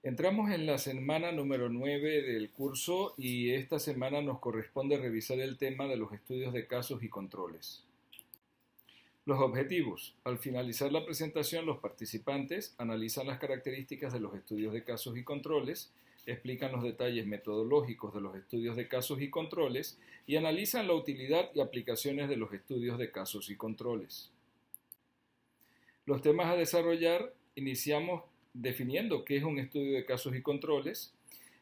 Entramos en la semana número 9 del curso y esta semana nos corresponde revisar el tema de los estudios de casos y controles. Los objetivos. Al finalizar la presentación, los participantes analizan las características de los estudios de casos y controles, explican los detalles metodológicos de los estudios de casos y controles y analizan la utilidad y aplicaciones de los estudios de casos y controles. Los temas a desarrollar, iniciamos definiendo qué es un estudio de casos y controles.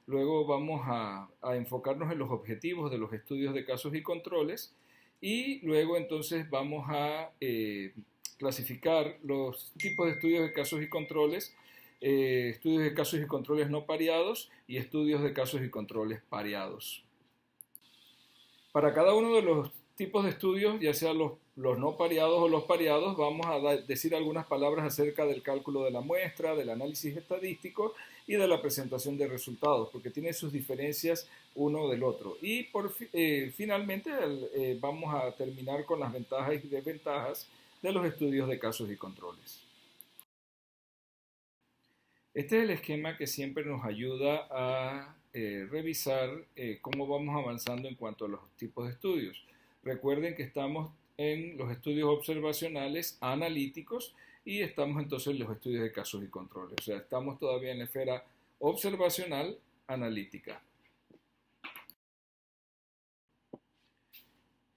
Luego vamos a enfocarnos en los objetivos de los estudios de casos y controles y luego entonces vamos a clasificar los tipos de estudios de casos y controles, estudios de casos y controles no pareados y estudios de casos y controles pareados. Para cada uno de los tipos de estudios, ya sea los no pareados o los pareados, vamos a decir algunas palabras acerca del cálculo de la muestra, del análisis estadístico y de la presentación de resultados, porque tiene sus diferencias uno del otro. Y finalmente vamos a terminar con las ventajas y desventajas de los estudios de casos y controles. Este es el esquema que siempre nos ayuda a revisar cómo vamos avanzando en cuanto a los tipos de estudios. Recuerden que estamos en los estudios observacionales analíticos y estamos entonces en los estudios de casos y controles. O sea, estamos todavía en la esfera observacional analítica.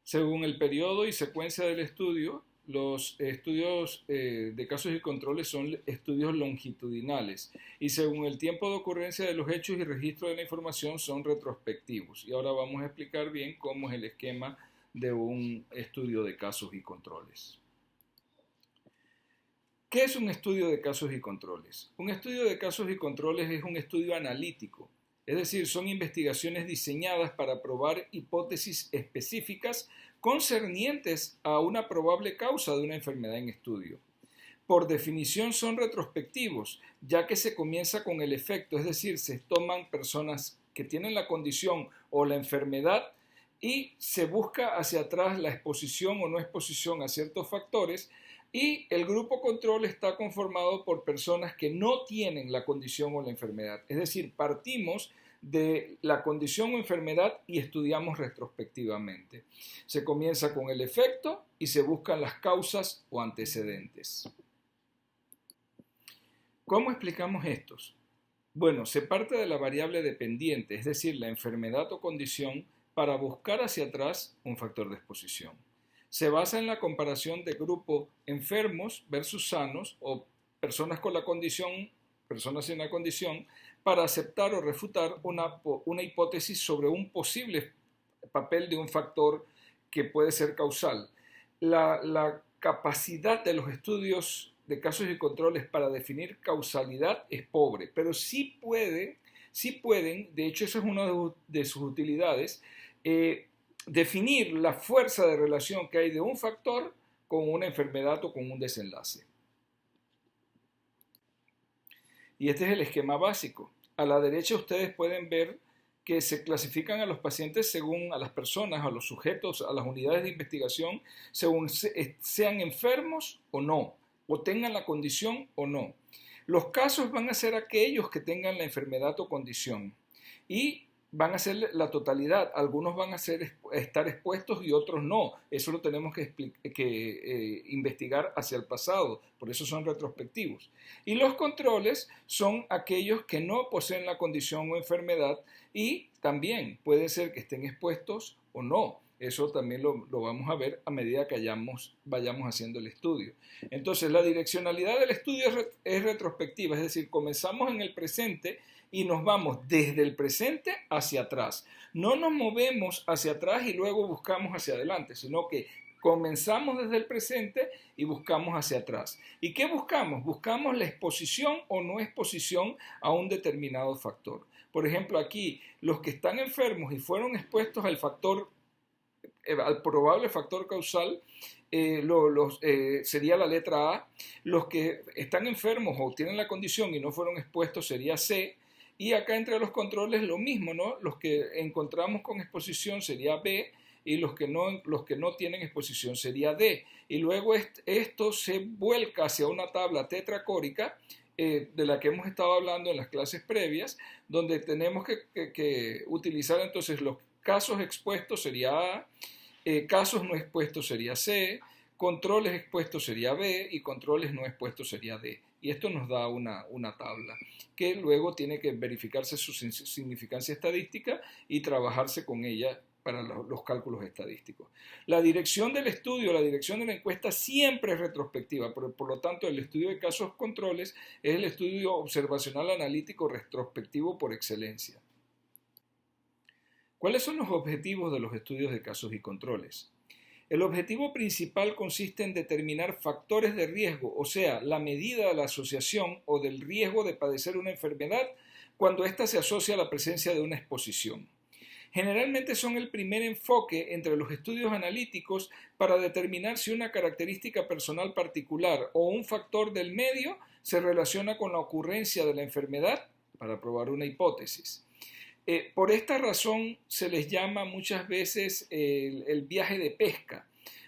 Según el periodo y secuencia del estudio, los estudios de casos y controles son estudios longitudinales y según el tiempo de ocurrencia de los hechos y registro de la información son retrospectivos. Y ahora vamos a explicar bien cómo es el esquema de un estudio de casos y controles. ¿Qué es un estudio de casos y controles? Un estudio de casos y controles es un estudio analítico, es decir, son investigaciones diseñadas para probar hipótesis específicas concernientes a una probable causa de una enfermedad en estudio. Por definición son retrospectivos, ya que se comienza con el efecto, es decir, se toman personas que tienen la condición o la enfermedad y se busca hacia atrás la exposición o no exposición a ciertos factores y el grupo control está conformado por personas que no tienen la condición o la enfermedad. Es decir, partimos de la condición o enfermedad y estudiamos retrospectivamente. Se comienza con el efecto y se buscan las causas o antecedentes. ¿Cómo explicamos estos? Bueno, se parte de la variable dependiente, es decir, la enfermedad o condición, para buscar hacia atrás un factor de exposición. Se basa en la comparación de grupos enfermos versus sanos o personas con la condición, personas sin la condición, para aceptar o refutar una hipótesis sobre un posible papel de un factor que puede ser causal. La capacidad de los estudios de casos y controles para definir causalidad es pobre, pero sí pueden, de hecho eso es una de sus utilidades, definir la fuerza de relación que hay de un factor con una enfermedad o con un desenlace. Y este es el esquema básico. A la derecha ustedes pueden ver que se clasifican a los pacientes según a las personas, a los sujetos, a las unidades de investigación, según sean enfermos o no, o tengan la condición o no. Los casos van a ser aquellos que tengan la enfermedad o condición y van a ser la totalidad. Algunos van a estar expuestos y otros no. Eso lo tenemos que investigar hacia el pasado. Por eso son retrospectivos. Y los controles son aquellos que no poseen la condición o enfermedad y también puede ser que estén expuestos o no. Eso también lo vamos a ver a medida que vayamos haciendo el estudio. Entonces, la direccionalidad del estudio es retrospectiva, es decir, comenzamos en el presente y nos vamos desde el presente hacia atrás. No nos movemos hacia atrás y luego buscamos hacia adelante, sino que comenzamos desde el presente y buscamos hacia atrás. ¿Y qué buscamos? Buscamos la exposición o no exposición a un determinado factor. Por ejemplo, aquí, los que están enfermos y fueron expuestos al probable factor causal, sería la letra A. Los que están enfermos o tienen la condición y no fueron expuestos sería C. Y acá entre los controles lo mismo, ¿no? Los que encontramos con exposición sería B y los que no tienen exposición sería D. Y luego esto se vuelca hacia una tabla tetracórica de la que hemos estado hablando en las clases previas, donde tenemos que utilizar entonces los casos expuestos sería A, casos no expuestos sería C, controles expuestos sería B y controles no expuestos sería D. Y esto nos da una tabla que luego tiene que verificarse su significancia estadística y trabajarse con ella para los cálculos estadísticos. La dirección del estudio, la dirección de la encuesta siempre es retrospectiva, por lo tanto el estudio de casos controles es el estudio observacional analítico retrospectivo por excelencia. ¿Cuáles son los objetivos de los estudios de casos y controles? El objetivo principal consiste en determinar factores de riesgo, o sea, la medida de la asociación o del riesgo de padecer una enfermedad cuando ésta se asocia a la presencia de una exposición. Generalmente son el primer enfoque entre los estudios analíticos para determinar si una característica personal particular o un factor del medio se relaciona con la ocurrencia de la enfermedad para probar una hipótesis. Por esta razón se les llama muchas veces el viaje de pesca,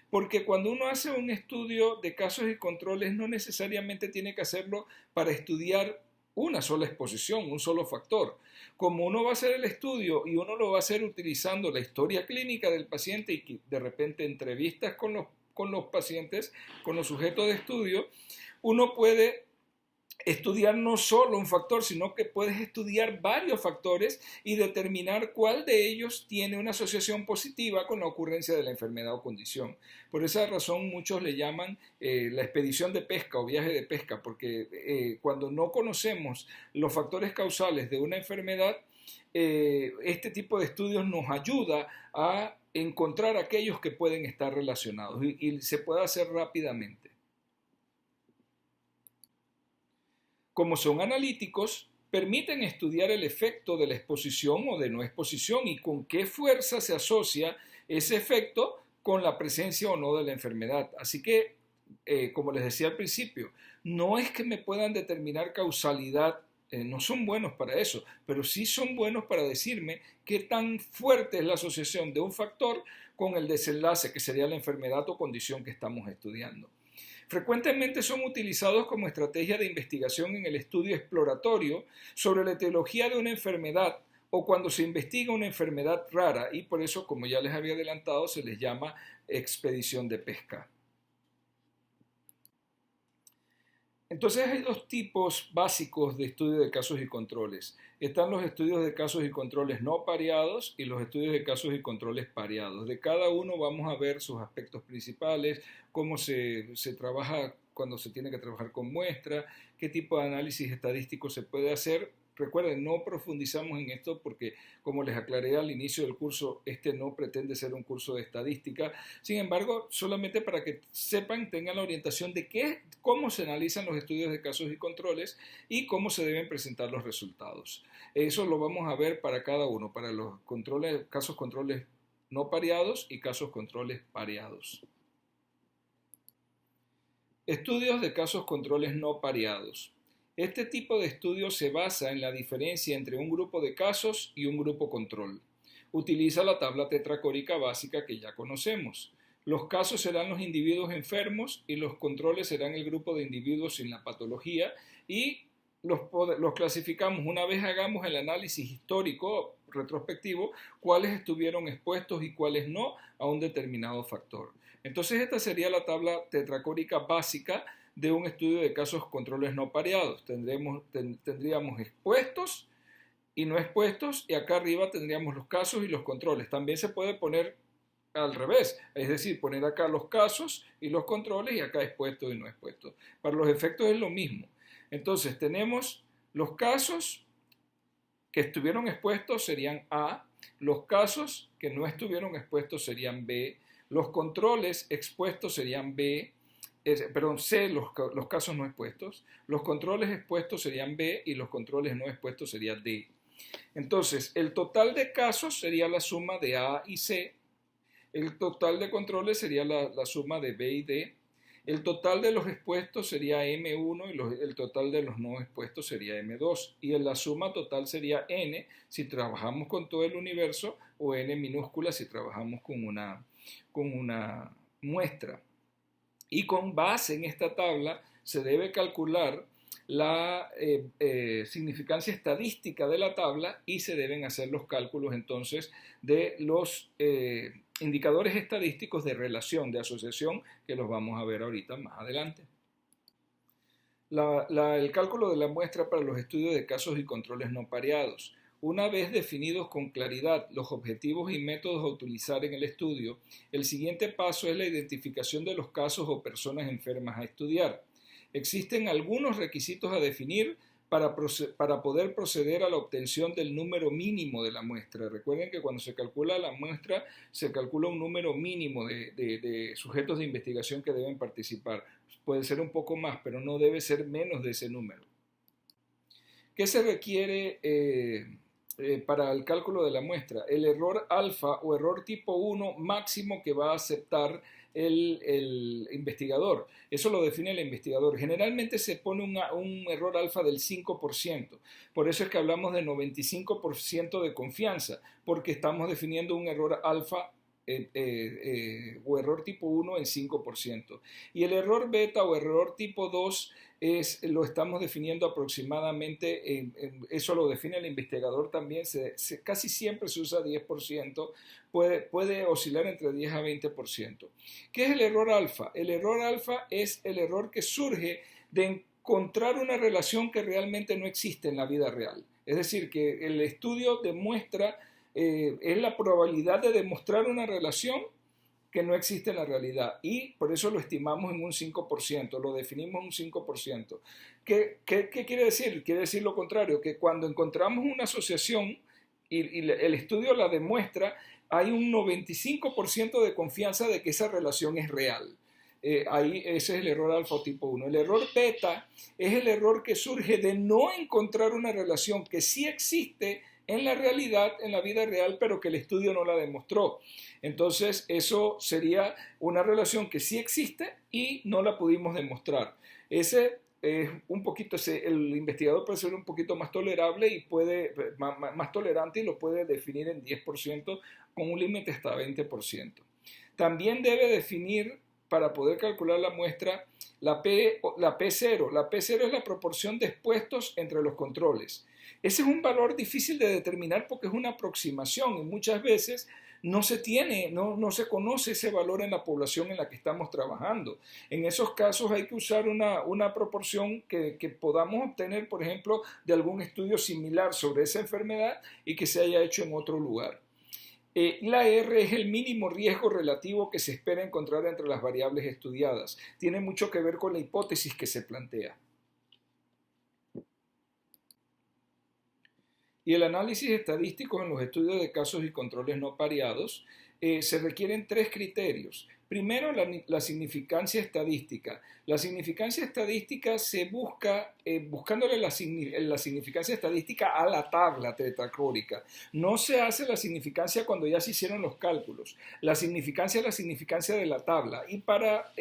porque cuando uno hace un estudio de casos y controles no necesariamente tiene que hacerlo para estudiar una sola exposición, un solo factor. Como uno va a hacer el estudio y uno lo va a hacer utilizando la historia clínica del paciente y de repente entrevistas con los pacientes, con los sujetos de estudio, uno puede estudiar no solo un factor, sino que puedes estudiar varios factores y determinar cuál de ellos tiene una asociación positiva con la ocurrencia de la enfermedad o condición. Por esa razón muchos le llaman la expedición de pesca o viaje de pesca, porque cuando no conocemos los factores causales de una enfermedad, este tipo de estudios nos ayuda a encontrar aquellos que pueden estar relacionados y se puede hacer rápidamente. Como son analíticos, permiten estudiar el efecto de la exposición o de no exposición y con qué fuerza se asocia ese efecto con la presencia o no de la enfermedad. Así que, como les decía al principio, no es que me puedan determinar causalidad, no son buenos para eso, pero sí son buenos para decirme qué tan fuerte es la asociación de un factor con el desenlace, que sería la enfermedad o condición que estamos estudiando. Frecuentemente son utilizados como estrategia de investigación en el estudio exploratorio sobre la etiología de una enfermedad o cuando se investiga una enfermedad rara y por eso, como ya les había adelantado, se les llama expedición de pesca. Entonces hay dos tipos básicos de estudio de casos y controles. Están los estudios de casos y controles no pareados y los estudios de casos y controles pareados. De cada uno vamos a ver sus aspectos principales, cómo se trabaja cuando se tiene que trabajar con muestra, qué tipo de análisis estadístico se puede hacer. Recuerden, no profundizamos en esto porque, como les aclaré al inicio del curso, este no pretende ser un curso de estadística. Sin embargo, solamente para que sepan, tengan la orientación de cómo se analizan los estudios de casos y controles y cómo se deben presentar los resultados. Eso lo vamos a ver para cada uno, para los casos controles no pareados y casos controles pareados. Estudios de casos controles no pareados. Este tipo de estudio se basa en la diferencia entre un grupo de casos y un grupo control. Utiliza la tabla tetracórica básica que ya conocemos. Los casos serán los individuos enfermos y los controles serán el grupo de individuos sin la patología y los clasificamos una vez hagamos el análisis histórico retrospectivo, cuáles estuvieron expuestos y cuáles no a un determinado factor. Entonces esta sería la tabla tetracórica básica de un estudio de casos controles no pareados. Tendríamos expuestos y no expuestos y acá arriba tendríamos los casos y los controles. También se puede poner al revés, es decir, poner acá los casos y los controles y acá expuestos y no expuestos. Para los efectos es lo mismo. Entonces tenemos los casos que estuvieron expuestos serían A, los casos que no estuvieron expuestos serían B, los controles expuestos serían B, C, los casos no expuestos, los controles expuestos serían B y los controles no expuestos serían D. Entonces, el total de casos sería la suma de A y C, el total de controles sería la suma de B y D, el total de los expuestos sería M1 y el total de los no expuestos sería M2 y la suma total sería N si trabajamos con todo el universo o N minúscula si trabajamos con una muestra. Y con base en esta tabla se debe calcular la significancia estadística de la tabla y se deben hacer los cálculos entonces de los indicadores estadísticos de relación, de asociación, que los vamos a ver ahorita más adelante. El cálculo de la muestra para los estudios de casos y controles no pareados. Una vez definidos con claridad los objetivos y métodos a utilizar en el estudio, el siguiente paso es la identificación de los casos o personas enfermas a estudiar. Existen algunos requisitos a definir para poder proceder a la obtención del número mínimo de la muestra. Recuerden que cuando se calcula la muestra, se calcula un número mínimo de sujetos de investigación que deben participar. Puede ser un poco más, pero no debe ser menos de ese número. ¿Qué se requiere para el cálculo de la muestra? El error alfa o error tipo 1 máximo que va a aceptar el investigador. Eso lo define el investigador. Generalmente se pone un error alfa del 5%. Por eso es que hablamos de 95% de confianza, porque estamos definiendo un error alfa o error tipo 1 en 5%. Y el error beta o error tipo 2 lo estamos definiendo aproximadamente, eso lo define el investigador también, casi siempre se usa 10%, puede oscilar entre 10 a 20%. ¿Qué es el error alfa? El error alfa es el error que surge de encontrar una relación que realmente no existe en la vida real. Es decir, que el estudio demuestra es la probabilidad de demostrar una relación que no existe en la realidad y por eso lo estimamos en un 5%, lo definimos en un 5%. ¿Qué quiere decir? Quiere decir lo contrario, que cuando encontramos una asociación y el estudio la demuestra, hay un 95% de confianza de que esa relación es real. Ese es el error alfa tipo 1. El error beta es el error que surge de no encontrar una relación que sí existe en la realidad, en la vida real, pero que el estudio no la demostró. Entonces, eso sería una relación que sí existe y no la pudimos demostrar. Ese es un poquito, el investigador puede ser un poquito más tolerable y más tolerante y lo puede definir en 10% con un límite hasta 20%. También debe definir para poder calcular la muestra la P0. La P0 es la proporción de expuestos entre los controles. Ese es un valor difícil de determinar porque es una aproximación y muchas veces no se conoce ese valor en la población en la que estamos trabajando. En esos casos hay que usar una proporción que podamos obtener, por ejemplo, de algún estudio similar sobre esa enfermedad y que se haya hecho en otro lugar. La R es el mínimo riesgo relativo que se espera encontrar entre las variables estudiadas. Tiene mucho que ver con la hipótesis que se plantea. Y el análisis estadístico en los estudios de casos y controles no pareados se requieren tres criterios. Primero, la significancia estadística. La significancia estadística se busca buscándole la significancia estadística a la tabla tetracórica. No se hace la significancia cuando ya se hicieron los cálculos. La significancia es la significancia de la tabla. Y para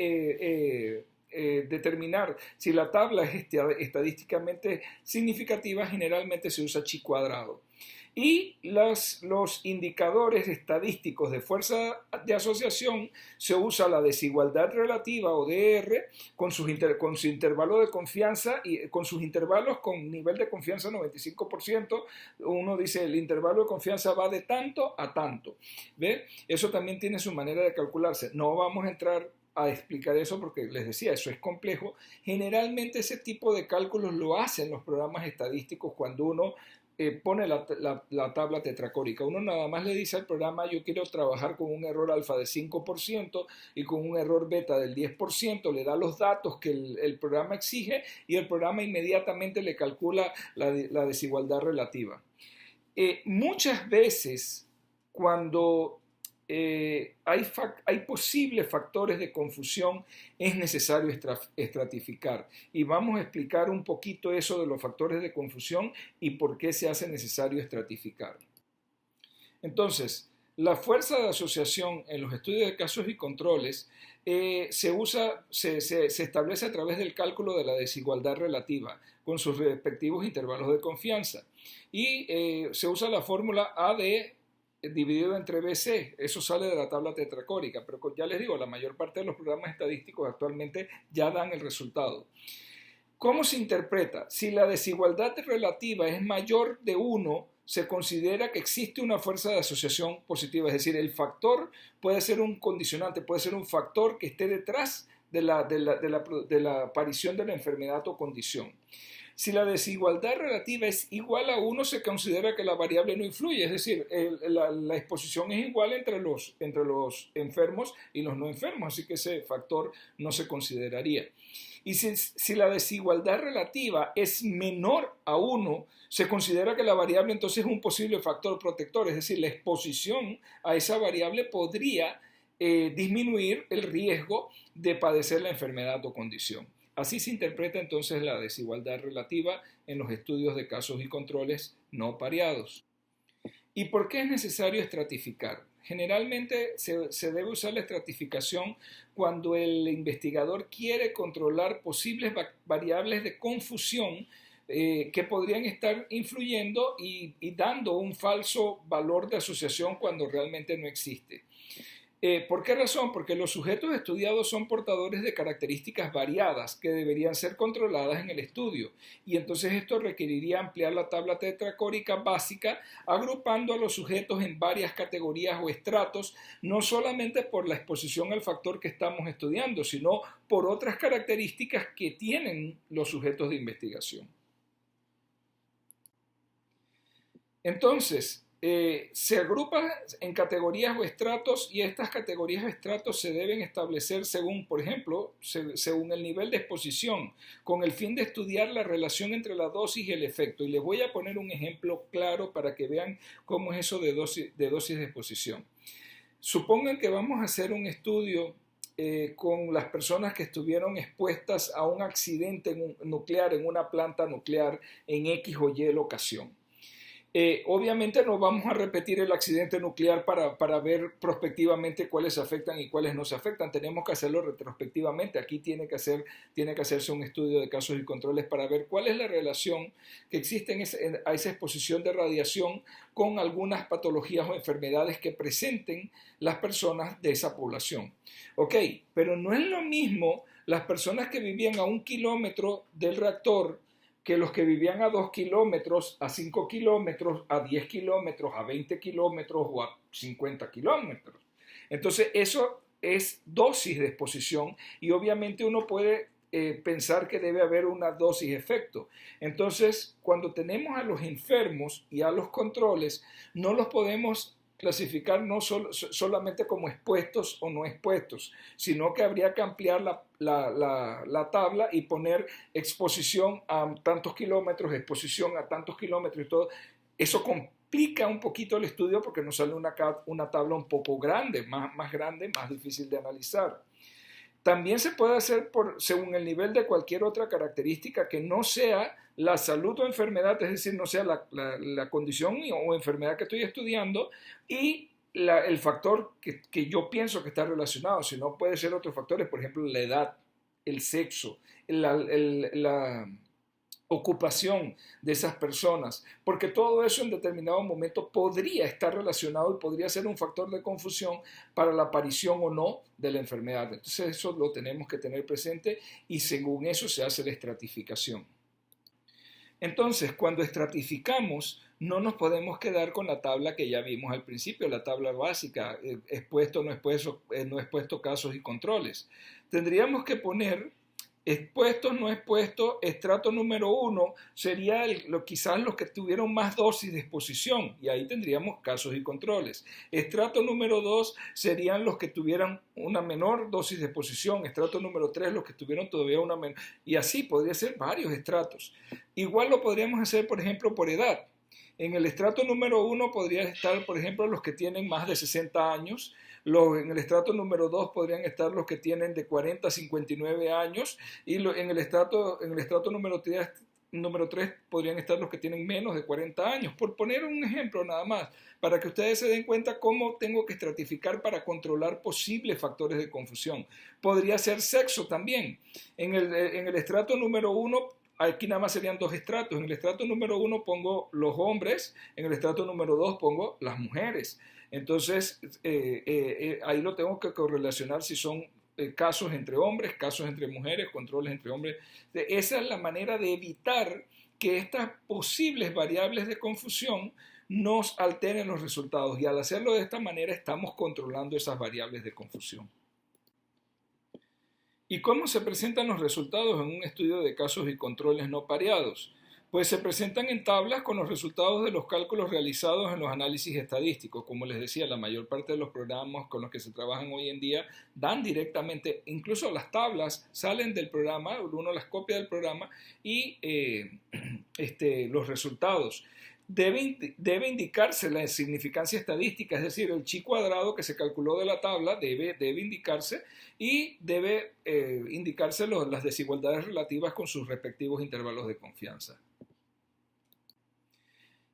determinar si la tabla es estadísticamente significativa, generalmente se usa chi cuadrado. Y los indicadores estadísticos de fuerza de asociación se usa la desigualdad relativa o DR con su intervalo de confianza y con sus intervalos con nivel de confianza 95%. Uno dice el intervalo de confianza va de tanto a tanto. ¿Ve? Eso también tiene su manera de calcularse. No vamos a entrar a explicar eso porque les decía, eso es complejo. Generalmente ese tipo de cálculos lo hacen los programas estadísticos cuando uno pone la tabla tetracórica. Uno nada más le dice al programa, yo quiero trabajar con un error alfa de 5% y con un error beta del 10%, le da los datos que el programa exige y el programa inmediatamente le calcula la desigualdad relativa. Muchas veces cuando hay posibles factores de confusión, es necesario estratificar. Y vamos a explicar un poquito eso de los factores de confusión y por qué se hace necesario estratificar. Entonces, la fuerza de asociación en los estudios de casos y controles se establece a través del cálculo de la desigualdad relativa con sus respectivos intervalos de confianza. Y se usa la fórmula AD dividido entre BC, eso sale de la tabla tetracórica, pero ya les digo, la mayor parte de los programas estadísticos actualmente ya dan el resultado. ¿Cómo se interpreta? Si la desigualdad relativa es mayor de 1, se considera que existe una fuerza de asociación positiva, es decir, el factor puede ser un condicionante, puede ser un factor que esté detrás de la aparición de la enfermedad o condición. Si la desigualdad relativa es igual a 1, se considera que la variable no influye, es decir, la exposición es igual entre los enfermos y los no enfermos, así que ese factor no se consideraría. Y si la desigualdad relativa es menor a 1, se considera que la variable entonces es un posible factor protector, es decir, la exposición a esa variable podría disminuir el riesgo de padecer la enfermedad o condición. Así se interpreta entonces la desigualdad relativa en los estudios de casos y controles no pareados. ¿Y por qué es necesario estratificar? Generalmente se debe usar la estratificación cuando el investigador quiere controlar posibles variables de confusión que podrían estar influyendo y dando un falso valor de asociación cuando realmente no existe. ¿Por qué razón? Porque los sujetos estudiados son portadores de características variadas que deberían ser controladas en el estudio, y entonces esto requeriría ampliar la tabla tetracórica básica agrupando a los sujetos en varias categorías o estratos, no solamente por la exposición al factor que estamos estudiando, sino por otras características que tienen los sujetos de investigación. Entonces, se agrupa en categorías o estratos, y estas categorías o estratos se deben establecer según, por ejemplo, según el nivel de exposición, con el fin de estudiar la relación entre la dosis y el efecto. Y les voy a poner un ejemplo claro para que vean cómo es eso de dosis de exposición. Supongan que vamos a hacer un estudio con las personas que estuvieron expuestas a un accidente nuclear en una planta nuclear en X o Y ocasión. Obviamente no vamos a repetir el accidente nuclear para ver prospectivamente cuáles se afectan y cuáles no se afectan. Tenemos que hacerlo retrospectivamente. Aquí tiene que hacerse un estudio de casos y controles para ver cuál es la relación que existe a esa exposición de radiación con algunas patologías o enfermedades que presenten las personas de esa población. Ok, pero no es lo mismo las personas que vivían a 1 kilómetro del reactor que los que vivían a 2 kilómetros, a 5 kilómetros, a 10 kilómetros, a 20 kilómetros o a 50 kilómetros. Entonces, eso es dosis de exposición, y obviamente uno puede pensar que debe haber una dosis-efecto. Entonces, cuando tenemos a los enfermos y a los controles, no los podemos clasificar no solamente como expuestos o no expuestos, sino que habría que ampliar la tabla y poner exposición a tantos kilómetros, exposición a tantos kilómetros y todo. Eso complica un poquito el estudio porque nos sale una tabla un poco grande, más grande, más difícil de analizar. También se puede hacer según el nivel de cualquier otra característica que no sea la salud o enfermedad, es decir, no sea la condición o enfermedad que estoy estudiando y el factor que yo pienso que está relacionado, sino puede ser otros factores, por ejemplo, la edad, el sexo, la ocupación de esas personas, porque todo eso en determinado momento podría estar relacionado y podría ser un factor de confusión para la aparición o no de la enfermedad. Entonces eso lo tenemos que tener presente y según eso se hace la estratificación. Entonces, cuando estratificamos, no nos podemos quedar con la tabla que ya vimos al principio, la tabla básica, expuesto, no expuesto, casos y controles. Tendríamos que poner expuestos, no expuestos. Estrato número 1 sería quizás los que tuvieron más dosis de exposición, y ahí tendríamos casos y controles. Estrato número 2 serían los que tuvieran una menor dosis de exposición. Estrato número 3 los que tuvieron todavía una menor, y así podría ser varios estratos. Igual lo podríamos hacer, por ejemplo, por edad. En el estrato número 1 podría estar, por ejemplo, los que tienen más de 60 años. En el estrato número 2 podrían estar los que tienen de 40 a 59 años. Y en el estrato número 3 podrían estar los que tienen menos de 40 años. Por poner un ejemplo nada más, para que ustedes se den cuenta cómo tengo que estratificar para controlar posibles factores de confusión. Podría ser sexo también. En el estrato número 1, aquí nada más serían 2 estratos. En el estrato número 1 pongo los hombres, en el estrato número 2 pongo las mujeres. Entonces, ahí lo tengo que correlacionar si son casos entre hombres, casos entre mujeres, controles entre hombres. Esa es la manera de evitar que estas posibles variables de confusión nos alteren los resultados, y al hacerlo de esta manera estamos controlando esas variables de confusión. ¿Y cómo se presentan los resultados en un estudio de casos y controles no pareados? Pues se presentan en tablas con los resultados de los cálculos realizados en los análisis estadísticos. Como les decía, la mayor parte de los programas con los que se trabajan hoy en día dan directamente, incluso las tablas salen del programa, uno las copia del programa y los resultados. Debe indicarse la significancia estadística, es decir, el chi cuadrado que se calculó de la tabla debe indicarse, y debe indicarse las desigualdades relativas con sus respectivos intervalos de confianza.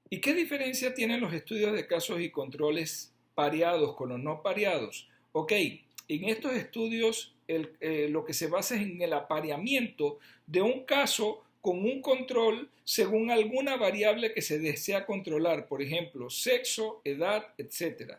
¿Y qué diferencia tienen los estudios de casos y controles pareados con los no pareados? Ok, en estos estudios lo que se basa es en el apareamiento de un caso con un control según alguna variable que se desea controlar, por ejemplo, sexo, edad, etc.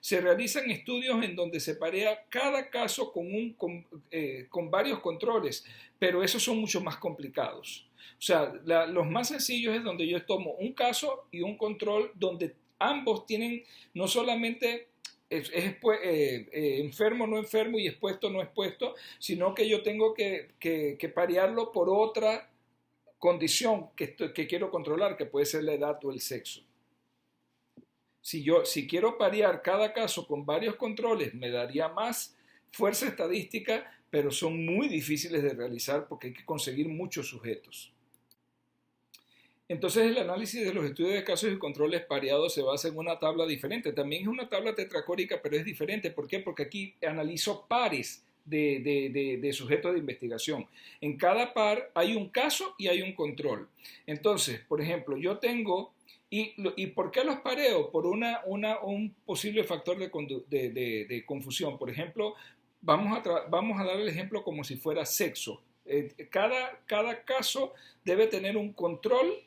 Se realizan estudios en donde se parea cada caso con varios controles, pero esos son mucho más complicados. O sea, los más sencillos es donde yo tomo un caso y un control donde ambos tienen no solamente enfermo no enfermo y expuesto no expuesto, sino que yo tengo que parearlo por otra condición que quiero controlar, que puede ser la edad o el sexo. Si quiero parear cada caso con varios controles, me daría más fuerza estadística, pero son muy difíciles de realizar porque hay que conseguir muchos sujetos. Entonces el análisis de los estudios de casos y controles pareados se basa en una tabla diferente. También es una tabla tetracórica, pero es diferente. ¿Por qué? Porque aquí analizo pares de sujetos de investigación. En cada par hay un caso y hay un control. Entonces, por ejemplo, yo tengo, ¿y por qué los pareo? Por un posible factor de confusión. Por ejemplo, vamos a dar el ejemplo como si fuera sexo. Cada caso debe tener un control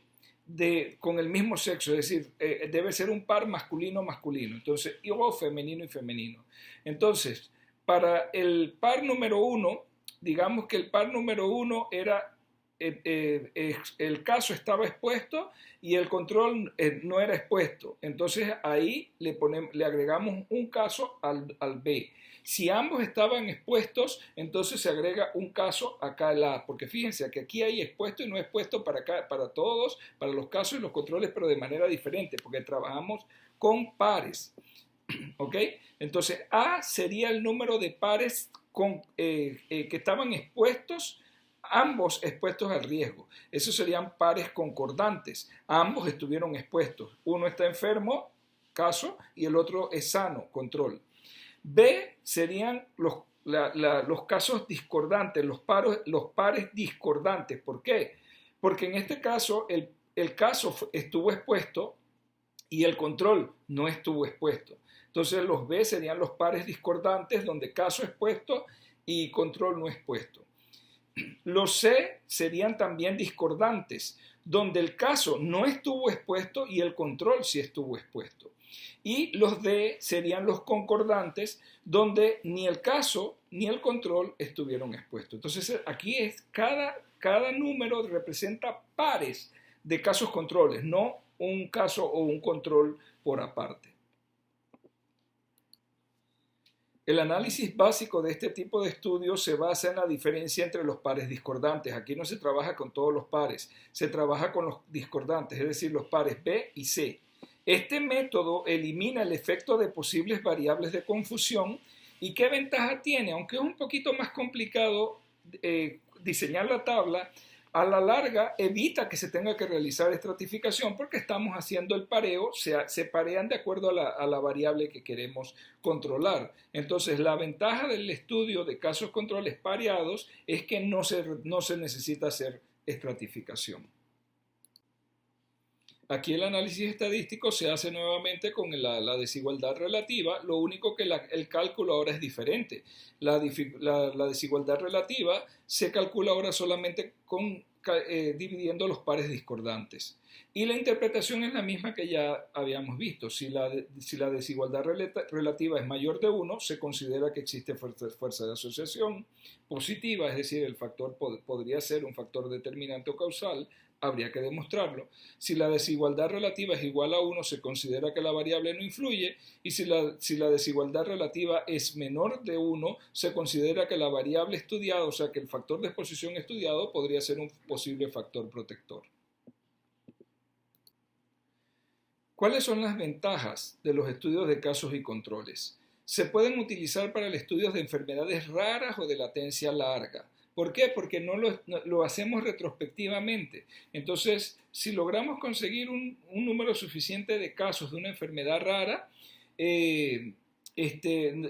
con el mismo sexo, es decir, debe ser un par masculino-masculino, entonces, o femenino y femenino. Entonces, para el par número 1, digamos que el par número 1 era, el caso estaba expuesto y el control no era expuesto. Entonces ahí le agregamos un caso al B. Si ambos estaban expuestos, entonces se agrega un caso acá al A, porque fíjense que aquí hay expuesto y no expuesto para todos, para los casos y los controles, pero de manera diferente, porque trabajamos con pares. ¿Ok? Entonces A sería el número de pares que estaban expuestos, ambos expuestos al riesgo. Esos serían pares concordantes. Ambos estuvieron expuestos. Uno está enfermo, caso, y el otro es sano, control. B serían los casos discordantes, los pares discordantes. ¿Por qué? Porque en este caso el caso estuvo expuesto y el control no estuvo expuesto. Entonces los B serían los pares discordantes, donde caso expuesto y control no expuesto. Los C serían también discordantes, donde el caso no estuvo expuesto y el control sí estuvo expuesto. Y los D serían los concordantes, donde ni el caso ni el control estuvieron expuestos. Entonces aquí cada número representa pares de casos controles, no un caso o un control por aparte. El análisis básico de este tipo de estudios se basa en la diferencia entre los pares discordantes. Aquí no se trabaja con todos los pares, se trabaja con los discordantes, es decir, los pares B y C. Este método elimina el efecto de posibles variables de confusión. ¿Y qué ventaja tiene? Aunque es un poquito más complicado diseñar la tabla, a la larga evita que se tenga que realizar estratificación porque estamos haciendo el pareo, se parean de acuerdo a la variable que queremos controlar. Entonces, la ventaja del estudio de casos controles pareados es que no se necesita hacer estratificación. Aquí el análisis estadístico se hace nuevamente con la desigualdad relativa, lo único que el cálculo ahora es diferente. La desigualdad relativa se calcula ahora solamente con dividiendo los pares discordantes. Y la interpretación es la misma que ya habíamos visto. Si la desigualdad relativa es mayor de 1, se considera que existe fuerza de asociación positiva, es decir, el factor podría ser un factor determinante o causal, habría que demostrarlo. Si la desigualdad relativa es igual a 1, se considera que la variable no influye, y si la desigualdad relativa es menor de 1, se considera que la variable estudiada, o sea que el factor de exposición estudiado, podría ser un posible factor protector. ¿Cuáles son las ventajas de los estudios de casos y controles? Se pueden utilizar para el estudio de enfermedades raras o de latencia larga. ¿Por qué? Porque no lo hacemos retrospectivamente. Entonces, si logramos conseguir un número suficiente de casos de una enfermedad rara,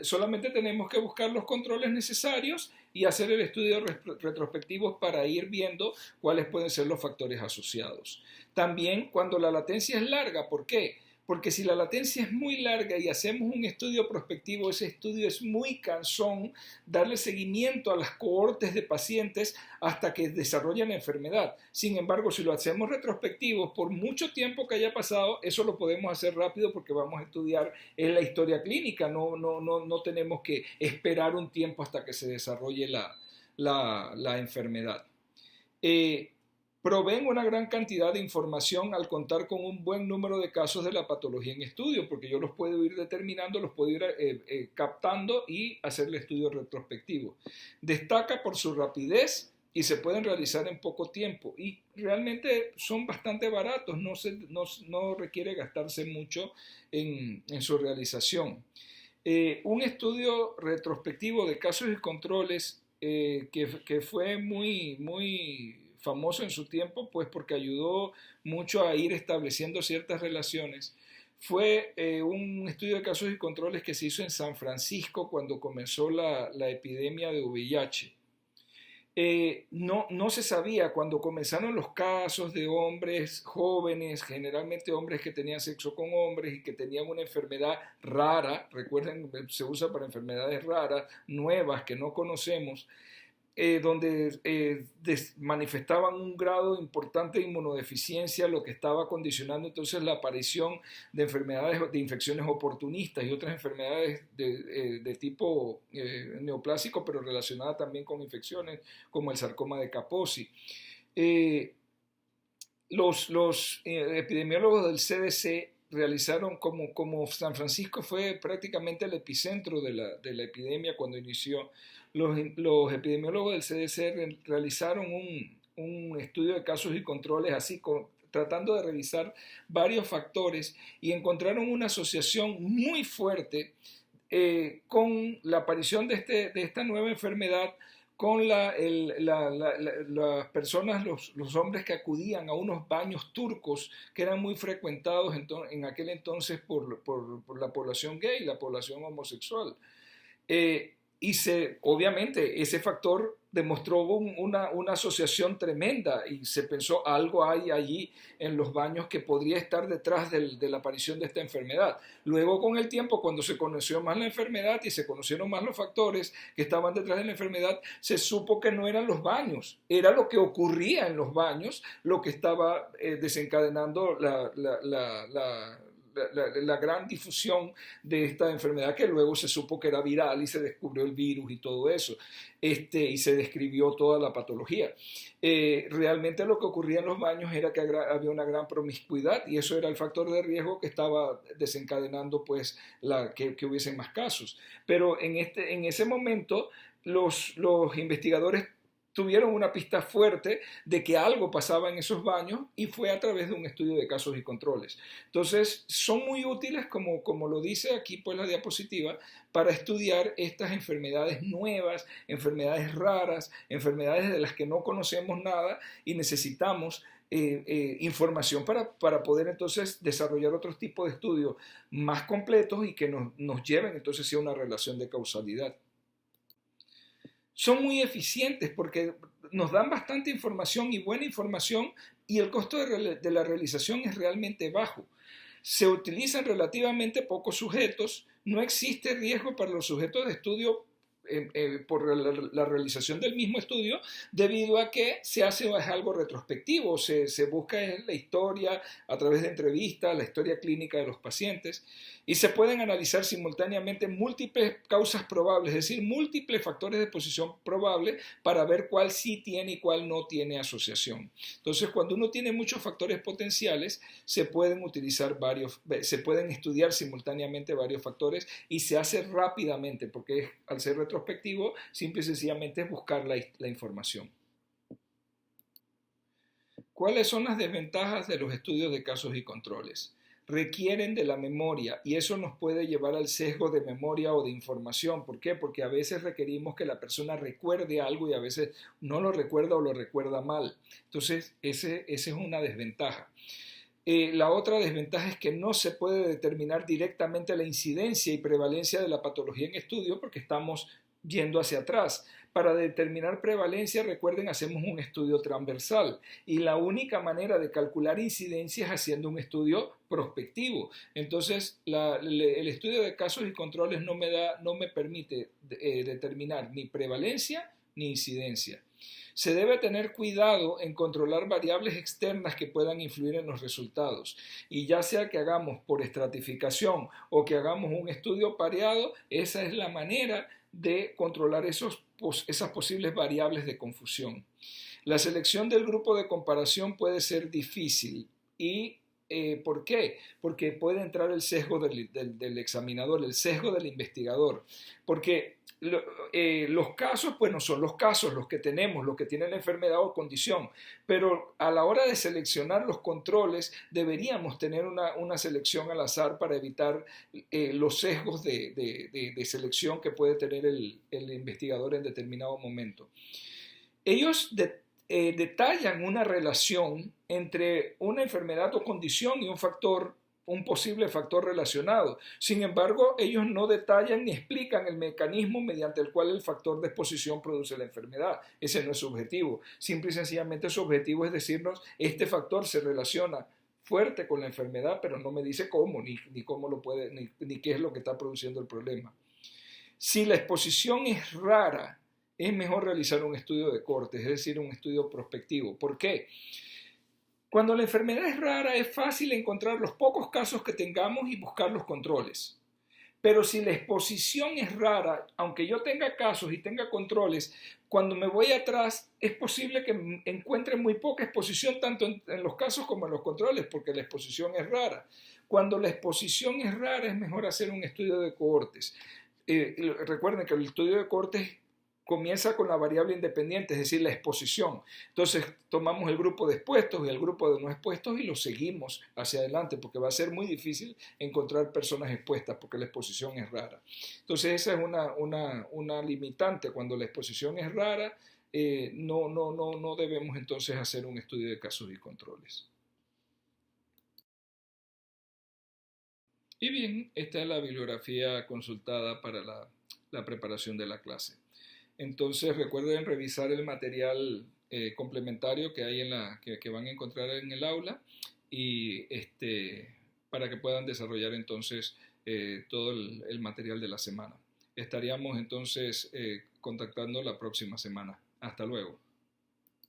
solamente tenemos que buscar los controles necesarios y hacer el estudio retrospectivo para ir viendo cuáles pueden ser los factores asociados. También cuando la latencia es larga, ¿por qué? Porque si la latencia es muy larga y hacemos un estudio prospectivo, ese estudio es muy cansón, darle seguimiento a las cohortes de pacientes hasta que desarrollen la enfermedad. Sin embargo, si lo hacemos retrospectivo, por mucho tiempo que haya pasado, eso lo podemos hacer rápido porque vamos a estudiar en la historia clínica, no tenemos que esperar un tiempo hasta que se desarrolle la enfermedad. Proveen una gran cantidad de información al contar con un buen número de casos de la patología en estudio, porque yo los puedo ir determinando, los puedo ir captando y hacer el estudio retrospectivo. Destaca por su rapidez y se pueden realizar en poco tiempo y realmente son bastante baratos, no requiere gastarse mucho en su realización. Un estudio retrospectivo de casos y controles que fue muy famoso en su tiempo, pues porque ayudó mucho a ir estableciendo ciertas relaciones. Fue un estudio de casos y controles que se hizo en San Francisco cuando comenzó la epidemia de VIH. No se sabía cuando comenzaron los casos de hombres jóvenes, generalmente hombres que tenían sexo con hombres y que tenían una enfermedad rara, recuerden, se usa para enfermedades raras, nuevas que no conocemos, donde manifestaban un grado importante de inmunodeficiencia, lo que estaba condicionando entonces la aparición de enfermedades, de infecciones oportunistas y otras enfermedades de tipo neoplásico, pero relacionadas también con infecciones como el sarcoma de Kaposi. Los epidemiólogos del CDC realizaron, como San Francisco fue prácticamente el epicentro de la epidemia cuando inició, los epidemiólogos del CDC realizaron un estudio de casos y controles así, tratando de revisar varios factores y encontraron una asociación muy fuerte con la aparición de esta nueva enfermedad con las personas, los hombres que acudían a unos baños turcos que eran muy frecuentados en aquel entonces por la población gay, la población homosexual. Obviamente ese factor demostró una asociación tremenda y se pensó algo hay allí en los baños que podría estar detrás de la aparición de esta enfermedad. Luego con el tiempo, cuando se conoció más la enfermedad y se conocieron más los factores que estaban detrás de la enfermedad, se supo que no eran los baños, era lo que ocurría en los baños lo que estaba desencadenando la gran difusión de esta enfermedad, que luego se supo que era viral y se descubrió el virus y todo eso, y se describió toda la patología. Realmente lo que ocurría en los baños era que había una gran promiscuidad y eso era el factor de riesgo que estaba desencadenando pues que hubiesen más casos. Pero en ese momento los investigadores tuvieron una pista fuerte de que algo pasaba en esos baños y fue a través de un estudio de casos y controles. Entonces, son muy útiles, como lo dice aquí pues la diapositiva, para estudiar estas enfermedades nuevas, enfermedades raras, enfermedades de las que no conocemos nada y necesitamos información para poder entonces desarrollar otros tipos de estudios más completos y que nos lleven entonces a una relación de causalidad. Son muy eficientes porque nos dan bastante información y buena información y el costo de la realización es realmente bajo. Se utilizan relativamente pocos sujetos, no existe riesgo para los sujetos de estudio por la realización del mismo estudio, debido a que se hace algo retrospectivo, se busca la historia a través de entrevistas, la historia clínica de los pacientes, y se pueden analizar simultáneamente múltiples causas probables, es decir, múltiples factores de exposición probable para ver cuál sí tiene y cuál no tiene asociación. Entonces, cuando uno tiene muchos factores potenciales, se pueden estudiar simultáneamente varios factores y se hace rápidamente, porque al ser retrospectivo, simple y sencillamente es buscar la información. ¿Cuáles son las desventajas de los estudios de casos y controles? Requieren de la memoria y eso nos puede llevar al sesgo de memoria o de información. ¿Por qué? Porque a veces requerimos que la persona recuerde algo y a veces no lo recuerda o lo recuerda mal. Entonces, esa es una desventaja. La otra desventaja es que no se puede determinar directamente la incidencia y prevalencia de la patología en estudio porque estamos yendo hacia atrás. Para determinar prevalencia, recuerden, hacemos un estudio transversal y la única manera de calcular incidencia es haciendo un estudio prospectivo. Entonces, el estudio de casos y controles no me permite determinar ni prevalencia ni incidencia. Se debe tener cuidado en controlar variables externas que puedan influir en los resultados. Y ya sea que hagamos por estratificación o que hagamos un estudio pareado, esa es la manera de controlar esas posibles variables de confusión. La selección del grupo de comparación puede ser difícil y ¿por qué? Porque puede entrar el sesgo del examinador, el sesgo del investigador, porque los casos, bueno, son los casos, los que tenemos, los que tienen la enfermedad o condición, pero a la hora de seleccionar los controles deberíamos tener una selección al azar para evitar los sesgos de selección que puede tener el investigador en determinado momento. Ellos detallan una relación entre una enfermedad o condición y un posible factor relacionado. Sin embargo, ellos no detallan ni explican el mecanismo mediante el cual el factor de exposición produce la enfermedad. Ese no es su objetivo. Simple y sencillamente su objetivo es decirnos, este factor se relaciona fuerte con la enfermedad, pero no me dice cómo, ni cómo lo puede, ni qué es lo que está produciendo el problema. Si la exposición es rara, es mejor realizar un estudio de corte, es decir, un estudio prospectivo. ¿Por qué? Cuando la enfermedad es rara, es fácil encontrar los pocos casos que tengamos y buscar los controles. Pero si la exposición es rara, aunque yo tenga casos y tenga controles, cuando me voy atrás es posible que encuentre muy poca exposición tanto en los casos como en los controles, porque la exposición es rara. Cuando la exposición es rara, es mejor hacer un estudio de cohortes. Recuerden que el estudio de cohortes comienza con la variable independiente, es decir, la exposición. Entonces tomamos el grupo de expuestos y el grupo de no expuestos y lo seguimos hacia adelante, porque va a ser muy difícil encontrar personas expuestas, porque la exposición es rara. Entonces esa es una limitante. Cuando la exposición es rara, no debemos entonces hacer un estudio de casos y controles. Y bien, esta es la bibliografía consultada para la preparación de la clase. Entonces recuerden revisar el material complementario que hay que van a encontrar en el aula y para que puedan desarrollar entonces todo el material de la semana. Estaríamos entonces contactando la próxima semana. Hasta luego.